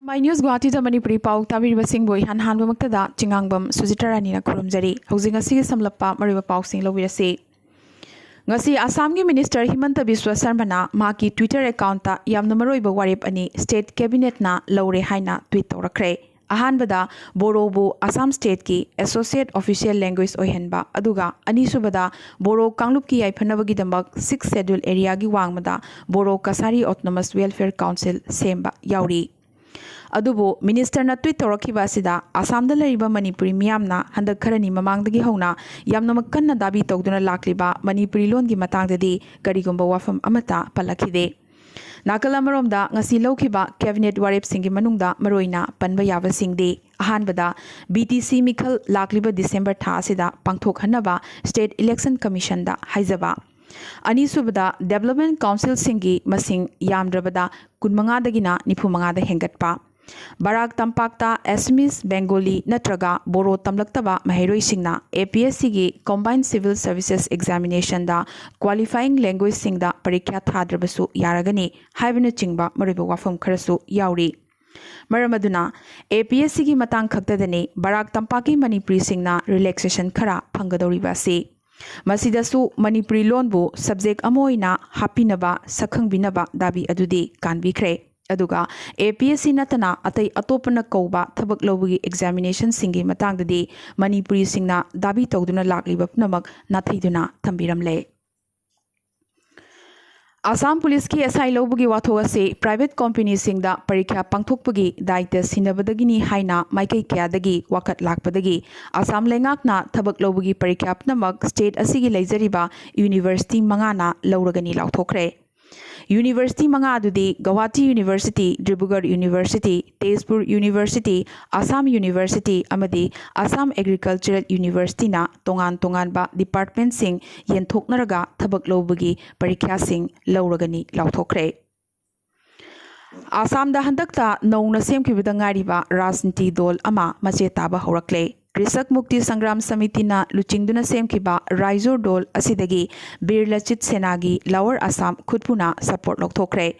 My news Guwahati da Manipuri Pau Tabiriba Singbo Han Hanbamuktada Chingangbam Sujitarani Kurumjari Housing a Sig Samlapa Mariba Pau Sing Lowirasi Ngasi Assamgi Minister Himanta Biswa Sarmana Maki Twitter account ta Yamna Maroiba Warip ani State Cabinet na Lowre Haina tweet Torakre Ahanbada Borobu Assam State ki Associate Official Language Ohenba Aduga Anisubada Boro Kanglupki Aipanabagi Dambak 6th Schedule Area gi Wangmada Boro Kasari Autonomous Welfare Council Semba Yauri Adubo Minister na tweet tawrakiba asida Assam da lariba Manipuri miyamna handak kharani mamangdagi hona yamna makkanna dabi tawduna lakliba Manipuri lon gi matangdadi karigumba wafam amata palakhide Nakal amaromda ngasi lawkiba cabinet warep singi manungda maroina panba yaba singde ahanbada BTC Mikhal lakliba December tha asida pangthok hanaba State Election Commission da haizaba Anisubada Development Council singi masing yamdrabada kunmanga dagina nifumanga da hengatpa Barak Tampakta Assamese Bengali Natraga Boro Tamlaktaba Maheroi Singna APSC gi Combined Civil Services Examination da Qualifying Language Singda Parikya Thadrabasu Yaragani Haibana Chingba Mariba Wafam Karasu Yauri Maramaduna APSC gi Matang Khaktadani Barak Tampaki Manipuri Singna Relaxation Khara Phangadoribasi Masidasu Manipuri Lonbu Subject Amoina Hapinaba Sakhangbinaba Dabi Adudi Kanbikre Aduga APSC natana atai atopana kauba thabak lawgi examination singi matangdadi Manipuri singna dabi tawduna lakliba namak nathaiduna thambiramle Assam Police ki SI lawbugi wathoga se private company singda parikya pangthokpagi daita sinabadagini haina maikai kyadagi wakat lakpadagi Assam lengakna thabak lawbugi parikya namak state asigi leijariba university mangana lawragani lawthokre University manga adudi Guwahati University, Dibrugarh University, Tezpur University, Assam University, amadi Assam Agricultural University na tongan ba department sing yenthoknaraga thabak lawbugi parikya sing lawragani lawthokre Assam da handakta nauna semkibida ngariba rajniti dol ama mache taba horakle Krisak Mukti Sangram Samiti na Luchingduna Semkiba Raizor Dol Asidagi Bir Lachit Senagi Lower Assam Khutpuna support Lokthokre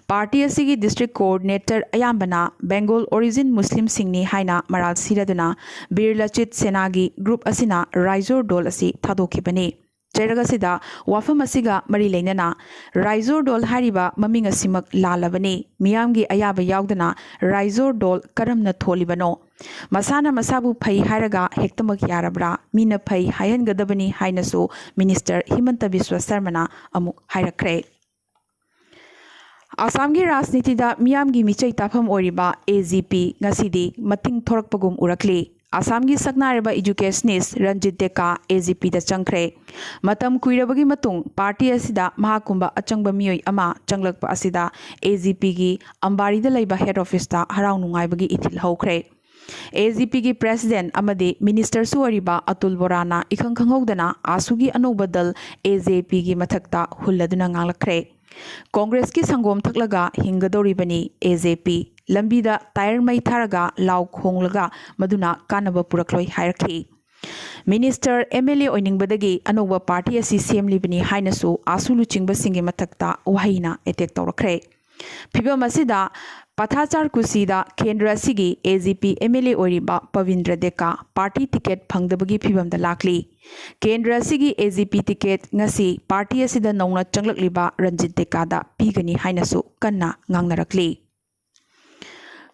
Party asigi district coordinator Ayambana Bengal origin Muslim Singni Haina Maral Siraduna Bir Lachit Senagi group asina Raizor Dol asi Thadokibani Jeragasida Wafam asiga Mari Lainana Raizor Dol Hariba Maming asimak lalabani Miyamgi Ayaba Yaudana Raizor Dol Karamna Tholibano Masana Masabu Pai Haraga Hektamak Yarabra Mina Pai Hayan Gadabani Hainasu Minister Himanta Biswa Sarmana Amuk Hirakre Assamgi Rajnitida Miyamgi Michai Tapham Oriba AGP Ngasidi Mating Thorakpagum Urakli Assamgi Saknareba Educationist Ranjit Deka AGP da Changkre Matam Kuirabagi Matung Party Asida Mahakumba Achangba Miyoi Ama Changlakpa Asida AGP gi Ambari da Laiba Head Office ta Harau Nungaibagi Ithil Hokre AGP ki President Amadi Minister Suariba Atul Borana Ikhang Khanghodana Asugi Anubadal AGP ki Mathakta Hulladuna Ngalakre Congress ki Sangom Thaklaga Hingadoribani AGP Lambida Tire Mai Tharaga Lau Khonglaga Maduna Kanaba Purakloi Hierarchy Minister MLA Oiningbadagi Anoba Party asi Semlibani Hainasu Asulu Chingba Singi Mathakta Wahina Attack Torakre Pibam asida Pathachar Kusida Kendra Sigi AGP MLA Oriba Pavindra Deka Party ticket Pangdabagi Pibam da Lakli Kendra Sigi AGP ticket Ngasi Party asida Nauna Changlakliba Ranjit Deka da Pigani Hainasu Kanna Ngangnarakli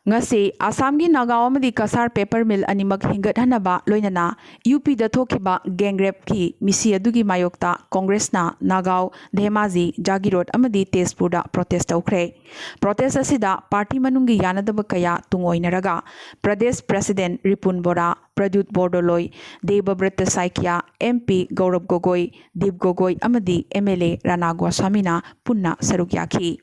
Ngasi Assamgi Nagaon amadi Kasar paper mill animak hingat hanaba loinana UP da thokiba gangrep ki misi adugi mayokta Congress na Nagaon Dhemaji Jagirot amadi Tezpur da protest tawkre protest asida party manungi yanadaba kaya tungoinaraga Pradesh President Ripun Bora Pradyut Bordoloi Debabrata Saikia MP Gaurav Gogoi Deep Gogoi amadi MLA Rana Goswamina punna sarukyaki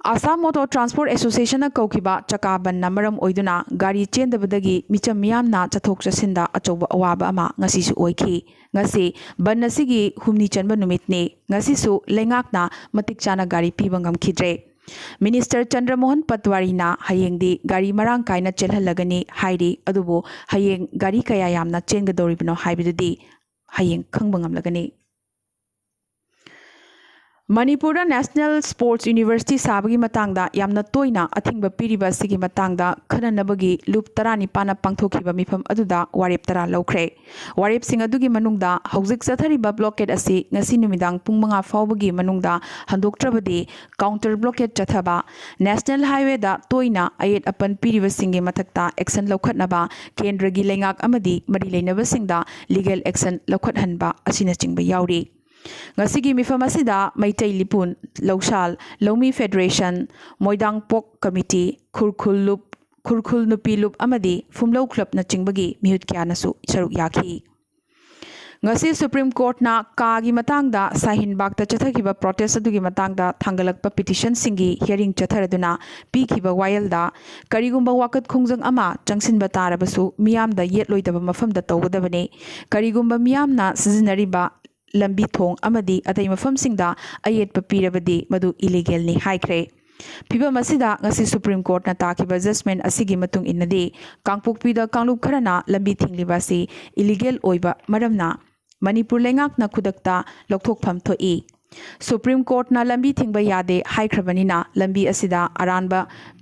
Assam Motor Transport Association na kaukiba chakaban na maram oiduna gari chendabadagi micham miyamna chathok chasinda achoba awaba ama ngasisu oikhi ngasi bannasigi humni chanba numitne ngasisu lengakna matikchana gari pibangam khidre Minister Chandramohan Patwari na hayengdi gari marang kaina chelhalagani hairi adubu hayeng gari kaya yamna chengadoribno haibidudi hayeng khangbangamlagani Manipur national sports university साबगी मतंगदा यामना तोइना अथिंग पीरिबा सिगी मतंगदा खननबगी लूप 19 पांथोखिबा मिफम अदुदा वारेप 10 लौख्रे वारेप सिंग अदुगी मनुंगदा हौजिक चथरिबा ब्लॉकेट असि ngasi नुमिदांग पुंग 5 फावबगी मनुंगदा हंदोक्ट्रबदी काउंटर ब्लॉकेट चथबा नेशनल हाईवे दा तोइना अयेत अपन पीरिबा सिंगे मथक्ता एक्शन लौखटनबा केंद्रगी लेंगाक अमदी मरि लेनबा सिंगदा लीगल एक्शन लौखटहनबा असिना चिंगबा याउरी ngasi mifam asida maitai lipun lawsal lawmi federation moidang pok committee khurkhul nupi lup amadi fumlo club na chingbagi mihut kya nasu saruk yakhi ngasi supreme court na ka gi matang da sahin bak ta chathakiba protest adu gi matang da thangalakpa petition singi hearing chatharaduna pi khiba wayal da karigumba wakat khongjang ama changsin ba tarabasu miyam da yet loidaba mafam da tawgadabane karigumba miyam na sizinariba lambi thong amadi atai mafam singda ayet papirabadi madu illegal ni haikre phibam asida ngasi supreme court na takiba judgment asigi matung innadi kangpokpi da kanglup kharana lambi thingliba si illegal oiba maramna manipur lengak na khudakta lokthok pham thoi supreme court na lambi thingba yade haikhrabanina lambi asida aranba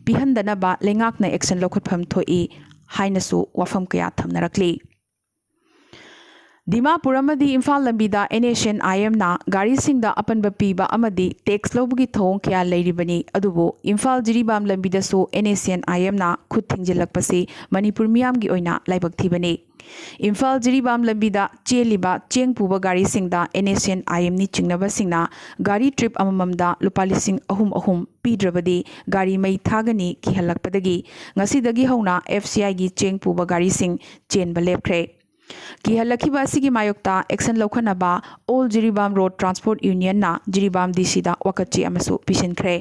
pihandana ba lengak na action lokhot pham thoi hainasu wafam kaya thamnarakli Dimapur amadi Imphal lambida NHNIM na gari singda apanba piba amadi tax lobgi thong kya leiribani adubo Imphal jiribam lambida so NHNIM na khud thingjilakpasi Manipur miyam gi oina laibak thibani Imphal jiribam lambida cheliba chengpuba gari singda NHNIM ni chingnaba singna gari trip amamamda lupa lising ahum pidrabadi gari mai thagani ki halakpadagi ngasidagi hauna FCI gi chengpuba gari sing chenba lepkhre ki halakiba asigi mayokta action lokhanaba all Jiribam road transport union na Jiribam DC da wakachi amasu pishinkhre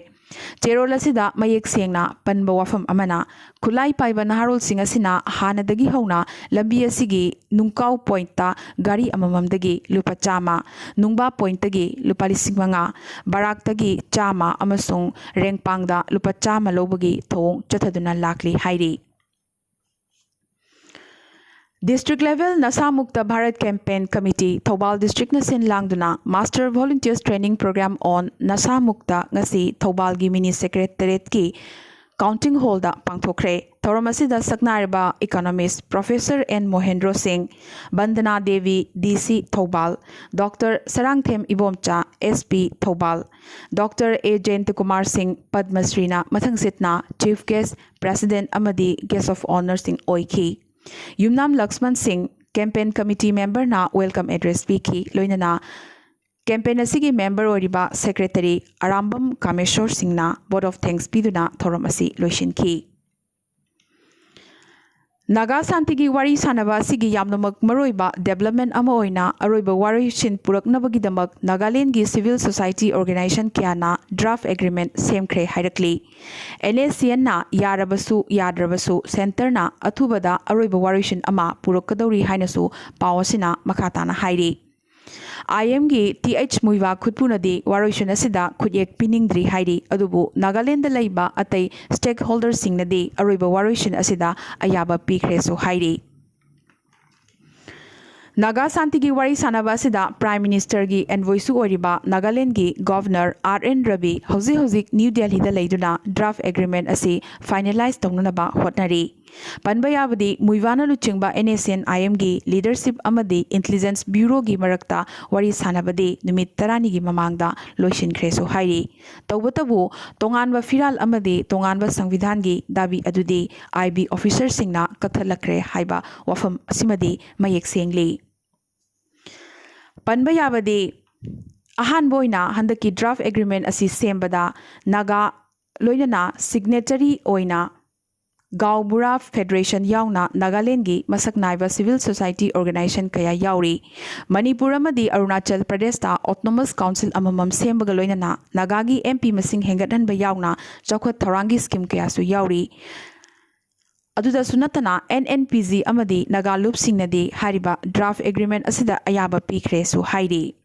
cherol asida mayek sengna panba wafam amana khulai paiba naharol sing asina hanadagi hauna lambi asigi nungkau point ta gari amamamdagi lupa chama nungba point tagi lupa lising manga barak tagi chama amasung rengpang da lupa chama lobagi thong chathaduna lakli hairi District level Nasa Mukta Bharat Campaign Committee Thoubal District na sin langduna Master Volunteers Training Program on Nasa Mukta ngasi Thoubal gi Mini Secretariat ki Counting Hall da pangthokre Thoramasida Saknariba Economist Professor N Mohendro Singh Bandana Devi DC Thoubal Dr Sarangthem Ibomcha SP Thoubal Dr A Jayant Kumar Singh Padmasrina Mathangsitna Chief Guest President Amadi Guest of Honor Singh Oiki Yumnam Lakshman Singh campaign committee member na welcome address piki loinana campaign asigi member oriba secretary Arambam Kameshwar Singh na board of thanks piduna thoram asi loishinki Naga Santigi wari sanaba asigi yamnamak maroiba development ama oina aroiba wari shin puraknabagi damak Nagaland gi civil society organization kyana draft agreement semkhre hairakli NACN na yarabasu yadrabasu center na athubada aroiba wari shin ama purakadauri hainasu pawasina makhatana hairi IM gi TH Muiwa khutpunadi waroisun asida khuyek piningdri hairi adubu Nagaland da laiba atai stakeholders singnadi aroiba waroisun asida ayaba pikre so hairi Naga Santi gi wari sanaba asida Prime Minister gi envoy su oriba Nagaland gi Governor RN Ravi hauzik New Delhi da leiduna draft agreement asi finalize tawnaba hotnari Panbayabadi Muivana Luchingba NACN IM gi leadership amadi intelligence bureau gi marakta wari sanabadi numit tarani gi mamangda loishin khreso hairi tawbatabu tonganba firal amadi tonganba sangvidhan gi dabi adudi IB officer singna kathalakre haiba wafam asimadi mayek sengli Panbayabadi ahan boina handaki draft agreement asi sembada naga loinana signatory oina Gaubura Federation yauna Nagaland gi masak naiba civil society organization kaya yauri Manipur amadi Arunachal Pradesh ta autonomous council amamam sembaga loinana Nagagi MP masing hengathan ba yauna chawkhat thorangi scheme kaya su yauri aduda sunatana NNPZ amadi Nagalup singnadi hariba draft agreement asida ayaba pikre su hairi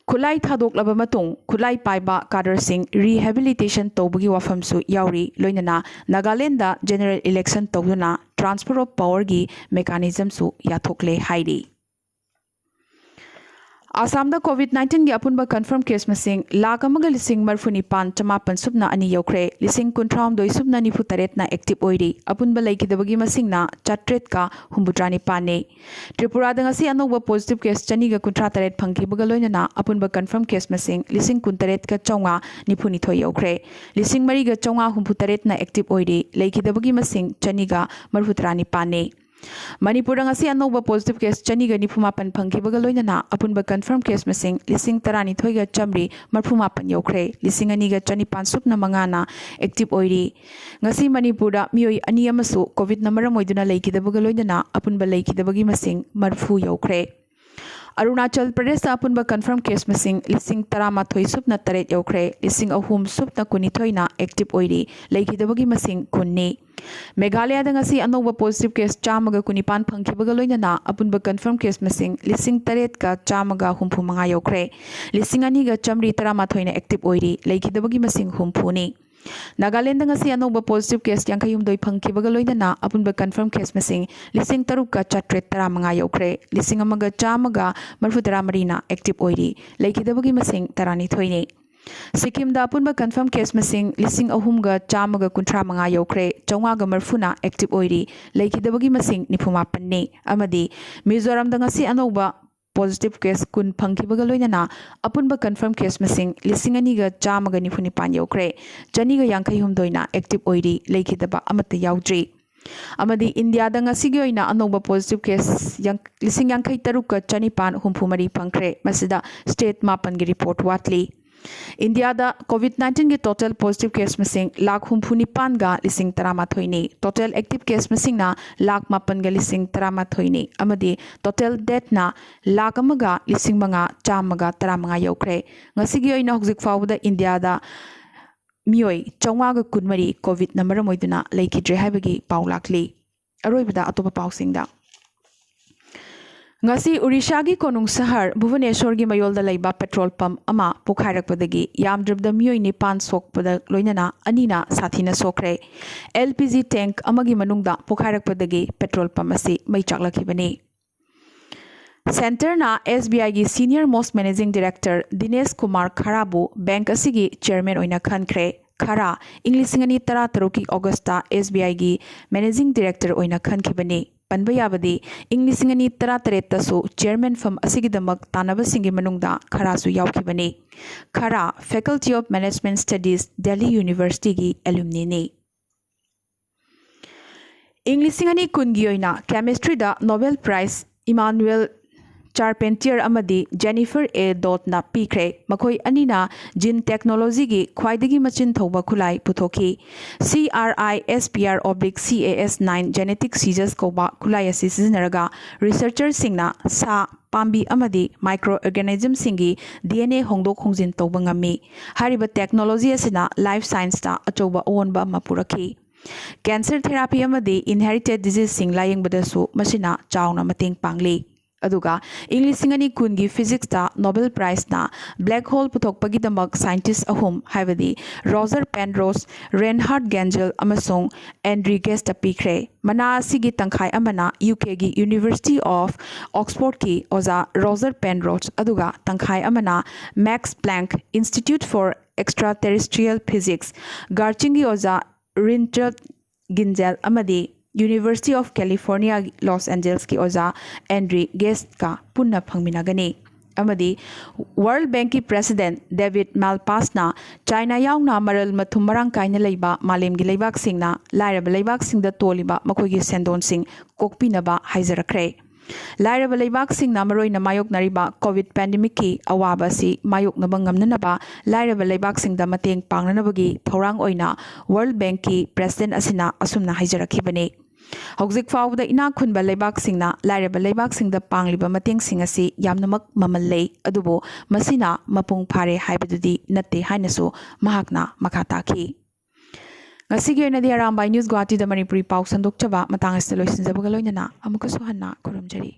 Khulai thadok laba matung khulai paiba Kader Singh rehabilitation tawbagi wafam su yauri loinana Nagaland da general election tawduna transfer of power gi mechanism su yathokle hairi आसामदा कोविड-19 की अपुनबा confirm case मसिंग lakh अमगा लिसिंग मरफुनिपान चमापन Subna अनि यौख्रे लिसिंग कुंथ्राउमदोई Subna निफुतरेतना active ओइरी अपुनबा लैकिदबगी मसिंगना चट्रेट का हुम्बुद्रानी पाने त्रिपुरादा ngasi अनोबा positive case चनीगा कुंथ्रा तरेट फंगीबगा लोइनना अपुनबा कन्फर्म केस मसिंग लिसिंग कुंतरेट का चौंगा निफुनिथोय यौख्रे लिसिंग मरीगा चौंगा हुम्बुतरेतना एक्टिव ओइरी लैकिदबगी मसिंग चनीगा मरफुतरानी पाने मणिपुर अनौब पॉजिटिव केस चनीगा निफुमापन फंगीबगा लोइनना अपुनबा कन्फर्म केस मसिंग लिसिंग तरानिथोइगा चमरी मरफुमापन यौख्रे लिसिंग अनीगा चनिपान सुपना मंगाना एक्टिव ओइरी ngasi मणिपुरदा मियोई अनि अमसु कोविड नंबर मोइदुना लैकिदबगा लोइनना अपुनबा लैकिदबगी मसिंग मरफु यौख्रे अरुणाचल प्रदेश अपुनबा कन्फर्म केस मसिंग लिसिंग तरामाथोई सुपना तरेट यौख्रे लिसिंग अहुम सुपना कुनिथोइना एक्टिव ओइरी लैकिदबगी मसिंग कुन्नी मेघालय ngasi अनौब पॉजिटिव केस चामगा कुनिपान फंगीबगा लोइनना अपुनबा कन्फर्म केस मसिंग लिसिंग तरेट का चामगा हुम्फु मंगा यौख्रे लिसिंग अनीगा चमरी तरामाथोइना एक्टिव ओइरी लैकिदबगी मसिंग हुम्फुनी नागालैंड ngasi अनौब पॉजिटिव केस यांखयुमदोई फंगीबगा लोइनना अपुनबा कन्फर्म केस मसिंग लिसिंग तरुक का चट्रेट तरा मंगा यौख्रे लिसिंग अमगा चामगा मरफुतरा मरीना एक्टिव ओइरी लैकिदबगी मसिंग तरानिथोइनी सिक्किमदा अपुनबा कन्फर्म केस मसिंग लिसिंग अहुमगा चामगा कुंथ्रा मंगा यौख्रे चौंगागा मरफुना एक्टिव ओइरी लैकिदबगी मसिंग निफुमापन्नी अमदी मिजोरमदा ngasi अनौबा पॉजिटिव केस कुन फंगीबगा लोइनना अपुनबा कन्फर्म केस मसिंग लिसिंग अनीगा चामगा निफुनिपान यौख्रे चनीगा यांखयुमदोइना एक्टिव ओइरी लैकिदबा अमत याउद्री अमदी इंडियादा ngasi gi oina अनौबा पॉजिटिव केस लिसिंग यांखै तरुक का चनिपान हुम्फुमरी फंख्रे मसिदा स्टेट मापन की रिपोर्ट वाटली इंडियादा कोविड-19 की टोटल पॉजिटिव केस मसिंग लाख हुम्फुनिपान गा लिसिंग तरामाथोइनी टोटल एक्टिव केस मसिंगना लाख मापन गा लिसिंग तरामाथोइनी अमदी टोटल डेथ ना लाख अमगा लिसिंग मंगा चामगा तरामंगा यौख्रे ngasi gi oina हौजिक फाउदा इंडियादा मियोई चौंगागा कुनमरी Covid number मोइदुना लैकिद्रे हाइबगी पाउ लाक्ली अरोइबदा अतोपा पाउसिंगदा ngasi उड़ीसा की कोनुंग शहर भुवनेश्वर की मयोल लैबा पेट्रोल पंप अमा पोखाइरकपदगी यामद्रबदा मियोई निपान सोकपद लोइनना अनीना साथीना सोखरे एलपीजी टैंक अमगी मनुंगदा पोखाइरकपदगी पेट्रोल पंप असी मई चाकलखिबनी सेंटरना एसबीआई की senior most managing director Dinesh Kumar खराबु बैंक असिगी चेयरमैन ओइना खनख्रे खरा इंग्लिसिंगनी तरा तरुकी अगस्टा एसबीआई की मैनेजिंग डायरेक्टर ओइना खनखिबनी पनबा याबदी इंग्लिसिंगनी तरा तरेतसु चेयरमैन फम असिगिदमक तानबसिंगी मनुंगदा खरासु यावखिबनी खरा faculty of management studies Delhi university की एलुमनी इंग्लिसिंगनी कुनगी ओइना केमिस्ट्री दा नोबेल प्राइज इमानुएल चारपेंटियर अमदी जेनिफर ए डॉटना पीख्रे मखोई अनीना जिन टेक्नोलॉजी की ख्वाइदगी मचिन थौबा खुलाई पुथोकी CRISPR/CAS9 जेनेटिक सीजर्स कौबा खुलाई असी सिजनरगा रिसर्चर सिंगना सा पाम्बी अमदी माइक्रो ऑर्गेनिज्म सिंगी DNA होंदोक होंजिन तौबा ngami हारिबा टेक्नोलॉजी असिना लाइफ साइंस ता अचौबा ओनबा मपुरखी कैंसर थेरापी अमदी इनहेरिटेड डिजीज सिंग लायंगबदसु मसिना चाउना मतेंग पांगली अदुगा इंग्लिसिंगनी कुनगी फिजिक्स ता नोबेल प्राइज ना ब्लैक होल पुथोकपगिदमक साइंटिस्ट अहुम हाइबदी रोजर पेनरोस रेनहार्ड गेंजल अमसोंग एंड्रिगेस ता पीख्रे मना असिगी तंखाई अमना यूके की यूनिवर्सिटी ऑफ ऑक्सफोर्ड की ओजा रोजर पेनरोस अदुगा तंखाई अमना Max Planck Institute for extraterrestrial physics गार्चिंगी ओजा रिंचर्ड गिंजेल अमदी University of California Los Angeles की ओजा एंड्री गेस्ट का पुनः फंगमिनागनी अमदी वर्ल्ड बैंक की प्रेसिडेंट डेविड मालपासना चाइना याउना मरल मथुम मरांग कायना लैबा मालेम की लैबाक सिंगना लाइरब लैबाक सिंगदा तोलिबा मखोगी सेंदोन सिंग कोकपिनबा हाइजरखरे लाइरब लैबाक सिंगना मरोइना मायोकनरिबा कोविड पैंडेमिक की अवाबा सी मायोकनबा ngamnanaba लाइरब लैबाक सिंगदा mateeng pangnanabagi thorang oina world Bank की प्रेसिडेंट असिना असुमना हाइजरखिबने हौजिक फाउदा इना खुनबा लैबाक सिंगना लाइरब लैबाक सिंगदा पांगलिबा mateeng सिंग असि यामनमक ममल लै अदुबो मसिना मपुंग फारे हाइबदुदी नत्ते हाइनसो महाकना मखा ताखि ngasi gi oina di aram by news guwahati da manipuri pau sandok chaba matang asta loisin jabaga loinana amuka so hanna khurumjari